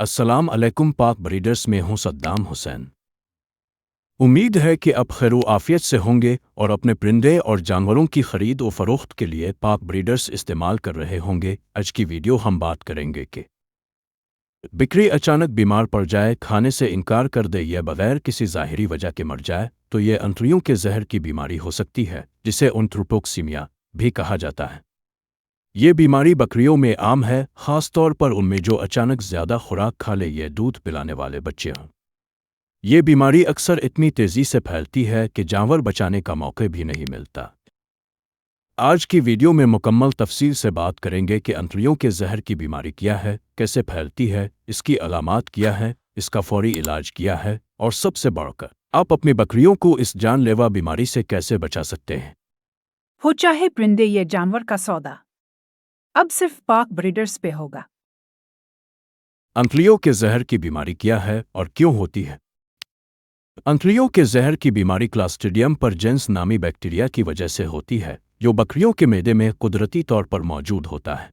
السلام علیکم پاک بریڈرز میں ہوں صدام حسین۔ امید ہے کہ اب خیر و عافیت سے ہوں گے اور اپنے پرندے اور جانوروں کی خرید و فروخت کے لیے پاک بریڈرز استعمال کر رہے ہوں گے۔ آج کی ویڈیو ہم بات کریں گے کہ بکری اچانک بیمار پڑ جائے، کھانے سے انکار کر دے یا بغیر کسی ظاہری وجہ کے مر جائے تو یہ انتڑیوں کے زہر کی بیماری ہو سکتی ہے، جسے انتروٹوکسیمیا بھی کہا جاتا ہے۔ یہ بیماری بکریوں میں عام ہے، خاص طور پر ان میں جو اچانک زیادہ خوراک کھا لے یا دودھ پلانے والے بچے ہوں۔ یہ بیماری اکثر اتنی تیزی سے پھیلتی ہے کہ جانور بچانے کا موقع بھی نہیں ملتا۔ آج کی ویڈیو میں مکمل تفصیل سے بات کریں گے کہ انتڑیوں کے زہر کی بیماری کیا ہے، کیسے پھیلتی ہے، اس کی علامات کیا ہے، اس کا فوری علاج کیا ہے، اور سب سے بڑھ کر آپ اپنی بکریوں کو اس جان لیوا بیماری سے کیسے بچا سکتے ہیں۔ ہو چاہے پرندے یا جانور کا سودا، اب صرف پاک بریڈرز پہ ہوگا۔ انتڑیوں کے زہر کی بیماری کیا ہے اور کیوں ہوتی ہے؟ انتڑیوں کے زہر کی بیماری کلاسٹریڈیم پرجنس نامی بیکٹیریا کی وجہ سے ہوتی ہے، جو بکریوں کے معدے میں قدرتی طور پر موجود ہوتا ہے۔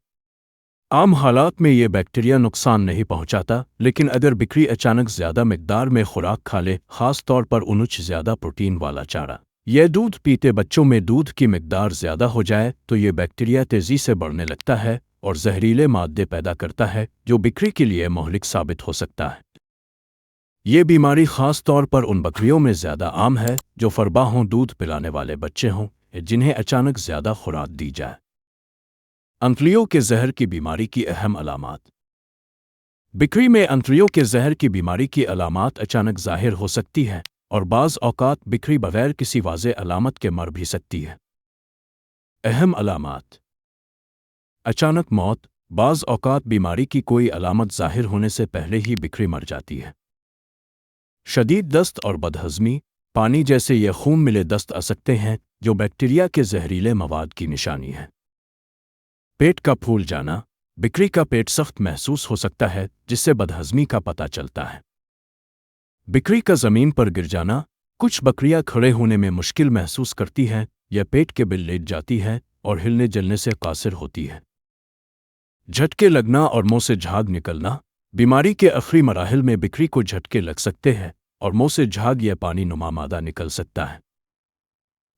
عام حالات میں یہ بیکٹیریا نقصان نہیں پہنچاتا، لیکن اگر بکری اچانک زیادہ مقدار میں خوراک کھا لے، خاص طور پر انچ زیادہ پروٹین والا چارہ، یہ دودھ پیتے بچوں میں دودھ کی مقدار زیادہ ہو جائے تو یہ بیکٹیریا تیزی سے بڑھنے لگتا ہے اور زہریلے مادے پیدا کرتا ہے، جو بکری کے لیے مہلک ثابت ہو سکتا ہے۔ یہ بیماری خاص طور پر ان بکریوں میں زیادہ عام ہے جو فربا ہوں، دودھ پلانے والے بچے ہوں، جنہیں اچانک زیادہ خوراک دی جائے۔ انتڑیوں کے زہر کی بیماری کی اہم علامات۔ بکری میں انتڑیوں کے زہر کی بیماری کی علامات اچانک ظاہر ہو سکتی ہیں، اور بعض اوقات بکری بغیر کسی واضح علامت کے مر بھی سکتی ہے۔ اہم علامات: اچانک موت، بعض اوقات بیماری کی کوئی علامت ظاہر ہونے سے پہلے ہی بکری مر جاتی ہے۔ شدید دست اور بدہضمی، پانی جیسے یہ خون ملے دست آ سکتے ہیں، جو بیکٹیریا کے زہریلے مواد کی نشانی ہے۔ پیٹ کا پھول جانا، بکری کا پیٹ سخت محسوس ہو سکتا ہے، جس سے بدہضمی کا پتہ چلتا ہے۔ بکری کا زمین پر گر جانا، کچھ بکریاں کھڑے ہونے میں مشکل محسوس کرتی ہیں یا پیٹ کے بل لیٹ جاتی ہے اور ہلنے جلنے سے قاصر ہوتی ہے۔ جھٹکے لگنا اور منہ سے جھاگ نکلنا، بیماری کے آخری مراحل میں بکری کو جھٹکے لگ سکتے ہیں اور منہ سے جھاگ یا پانی نما مادہ نکل سکتا ہے۔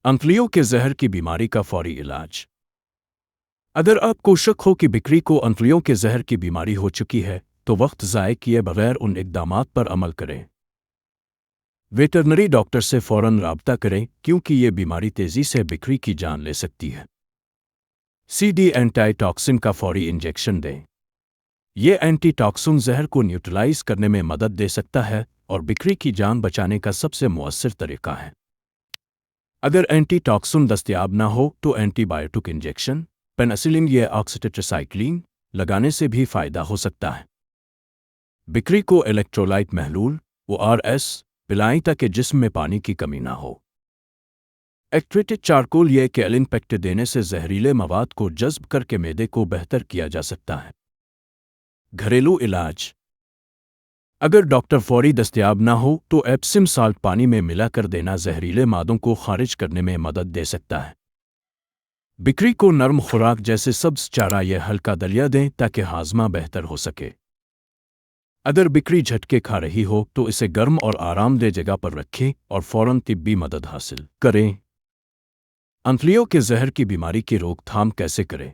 انتڑیوں کے زہر کی بیماری کا فوری علاج۔ اگر آپ کو شک ہو کہ بکری کو انتڑیوں کے زہر کی بیماری ہو چکی ہے تو وقت ضائع کیے بغیر ان اقدامات پر عمل کریں۔ ویٹرنری ڈاکٹر سے فوراً رابطہ کریں، کیونکہ یہ بیماری تیزی سے بکری کی جان لے سکتی ہے۔ اینٹی ٹاکسن کا فوری انجیکشن دیں۔ یہ اینٹی ٹاکسن زہر کو نیوٹرلائز کرنے میں مدد دے سکتا ہے اور بکری کی جان بچانے کا سب سے مؤثر طریقہ ہے۔ اگر اینٹی ٹاکسن دستیاب نہ ہو تو اینٹی بائیوٹک انجیکشن، پینسلین یا آکسیٹیٹراسائکلین لگانے سے بھی فائدہ ہو سکتا ہے۔ بکری کو الیکٹرولائٹ محلول ORS پلائیں تاکہ جسم میں پانی کی کمی نہ ہو۔ ایکٹریٹڈ چارکول یا کیلن پیکٹ دینے سے زہریلے مواد کو جذب کر کے معدے کو بہتر کیا جا سکتا ہے۔ گھریلو علاج: اگر ڈاکٹر فوری دستیاب نہ ہو تو ایپسم سالٹ پانی میں ملا کر دینا زہریلے مادوں کو خارج کرنے میں مدد دے سکتا ہے۔ بکری کو نرم خوراک جیسے سبز چارہ یا ہلکا دلیا دیں تاکہ ہاضمہ بہتر ہو سکے۔ اگر بکری جھٹکے کھا رہی ہو تو اسے گرم اور آرام دہ جگہ پر رکھیں اور فوراً طبی مدد حاصل کریں۔ انتڑیوں کے زہر کی بیماری کی روک تھام کیسے کریں؟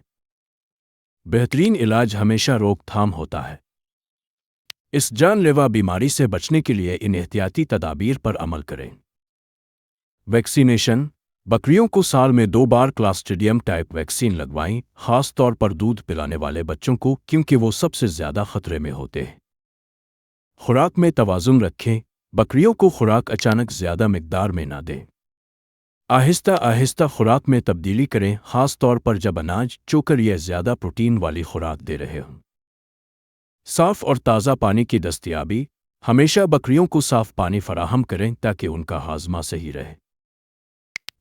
بہترین علاج ہمیشہ روک تھام ہوتا ہے۔ اس جان لیوا بیماری سے بچنے کے لیے ان احتیاطی تدابیر پر عمل کریں۔ ویکسینیشن: بکریوں کو سال میں 2 بار کلاسٹریڈیم ٹائپ ویکسین لگوائیں، خاص طور پر دودھ پلانے والے بچوں کو، کیونکہ وہ سب سے زیادہ خطرے میں ہوتے ہیں۔ خوراک میں توازن رکھیں، بکریوں کو خوراک اچانک زیادہ مقدار میں نہ دیں۔ آہستہ آہستہ خوراک میں تبدیلی کریں، خاص طور پر جب اناج، چوکر یا زیادہ پروٹین والی خوراک دے رہے ہوں۔ صاف اور تازہ پانی کی دستیابی: ہمیشہ بکریوں کو صاف پانی فراہم کریں تاکہ ان کا ہاضمہ صحیح رہے۔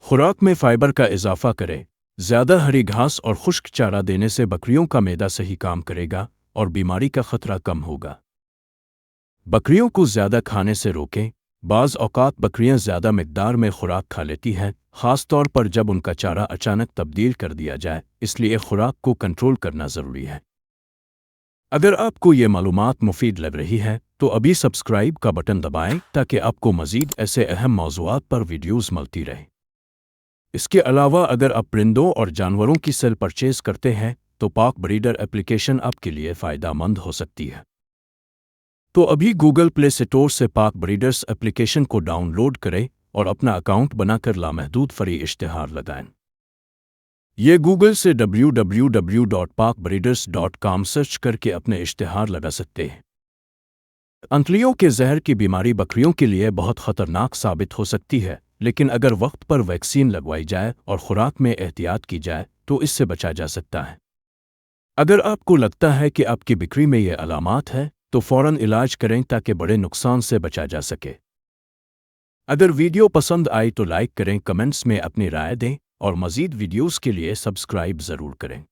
خوراک میں فائبر کا اضافہ کریں، زیادہ ہری گھاس اور خشک چارہ دینے سے بکریوں کا معدہ صحیح کام کرے گا اور بیماری کا خطرہ کم ہوگا۔ بکریوں کو زیادہ کھانے سے روکیں، بعض اوقات بکریاں زیادہ مقدار میں خوراک کھا لیتی ہیں، خاص طور پر جب ان کا چارہ اچانک تبدیل کر دیا جائے، اس لیے خوراک کو کنٹرول کرنا ضروری ہے۔ اگر آپ کو یہ معلومات مفید لگ رہی ہے تو ابھی سبسکرائب کا بٹن دبائیں تاکہ آپ کو مزید ایسے اہم موضوعات پر ویڈیوز ملتی رہیں۔ اس کے علاوہ اگر آپ پرندوں اور جانوروں کی سیل پرچیز کرتے ہیں تو پاک بریڈر ایپلیکیشن آپ کے لیے فائدہ مند ہو سکتی ہے۔ تو ابھی گوگل پلے اسٹور سے پاک بریڈرز ایپلیکیشن کو ڈاؤن لوڈ کریں اور اپنا اکاؤنٹ بنا کر لامحدود فری اشتہار لگائیں۔ یہ گوگل سے www.pakbreeders.com سرچ کر کے اپنے اشتہار لگا سکتے ہیں۔ انتلیوں کے زہر کی بیماری بکریوں کے لیے بہت خطرناک ثابت ہو سکتی ہے، لیکن اگر وقت پر ویکسین لگوائی جائے اور خوراک میں احتیاط کی جائے تو اس سے بچا جا سکتا ہے۔ اگر آپ کو لگتا ہے کہ آپ کی بکری میں یہ علامات ہیں تو فوراً علاج کریں تاکہ بڑے نقصان سے بچا جا سکے۔ اگر ویڈیو پسند آئی تو لائک کریں، کمنٹس میں اپنی رائے دیں اور مزید ویڈیوز کے لیے سبسکرائب ضرور کریں۔